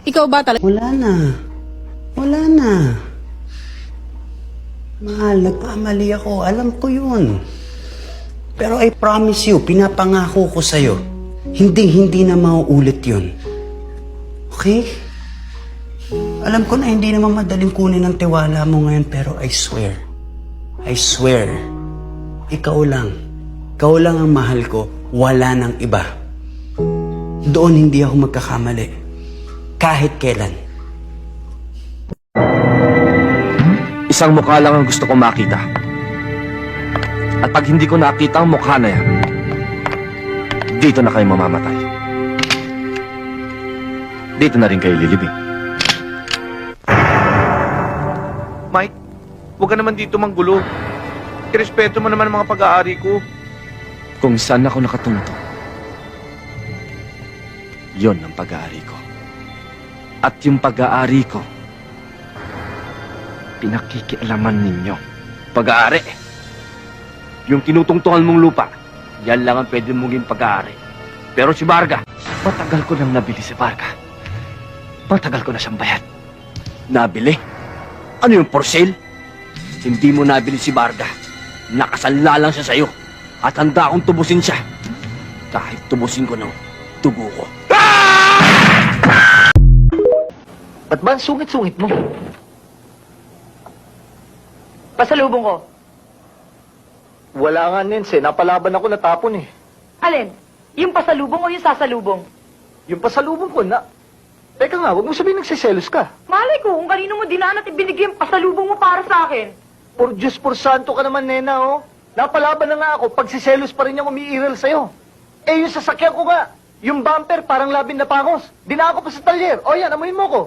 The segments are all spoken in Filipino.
Ikaw ba talaga? Wala na. Wala na. Mahal, nagkamali ako. Alam ko yun. Pero I promise you, pinapangako ko sa'yo, hindi na mauulit yun. Okay? Alam ko na hindi naman madaling kunin ang tiwala mo ngayon, pero I swear, ikaw lang ang mahal ko, wala nang iba. Doon hindi ako magkakamali. Kahit kailan. Isang mukha lang ang gusto kong makita. At pag hindi ko nakita ang mukha na yan, dito na kayo mamamatay. Dito na rin kayo lilibing. Mike, huwag ka naman dito manggulo. Irespeto mo naman ang mga pag-aari ko. Kung saan ako nakatungtong, yon ang pag-aari ko. At yung pag-aari ko, pinakikialaman ninyo. Pag-aari. Yung tinutungtungan mong lupa, yan lang ang pwede mong yung pag-aari. Pero si Varga, matagal ko nang nabili si Varga. Matagal ko na siyang bayad. Nabili? Ano yung for sale? Hindi mo nabili si Varga. Nakasala lang siya sa'yo. At handa akong tubusin siya. Kahit tubusin ko ng tugo ko. Ba't ba ang sungit-sungit mo? Pasalubong ko. Wala nga, Nens, napalaban ako, natapon eh. Alin? Yung pasalubong o yung sasalubong? Yung pasalubong ko na... Teka nga, huwag mo sabihin nagsiselos ka. Malay ko kung kanino mo dinaan at ibinigay yung pasalubong mo para sa akin. Por Diyos, por santo ka naman, Nena, oh. Napalaban na nga ako, pagsiselos pa rin niyang umiiral sa'yo. Eh, yung sasakyan ko nga, yung bumper parang labing na pangos. Dinaan ko pa sa talyer. O yan, amuhin mo ko.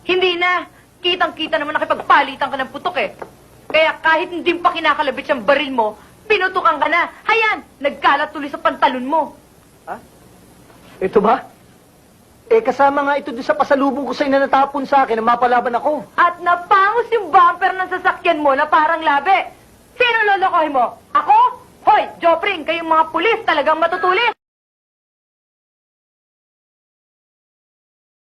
Hindi na. Kitang-kita naman nakipagpalitan ka ng putok eh. Kaya kahit hindi pa kinakalabit yung baril mo, pinutukan ka na. Hayan, nagkalat tuloy sa pantalon mo. Ito ba? Eh, kasama nga ito doon sa pasalubong ko sa'yo na natapon sa akin na mapalaban ako. At napangos yung bumper ng sasakyan mo na parang labi. Sino lolokohin mo? Ako? Hoy, Jopring, kayong mga pulis talagang matutulis.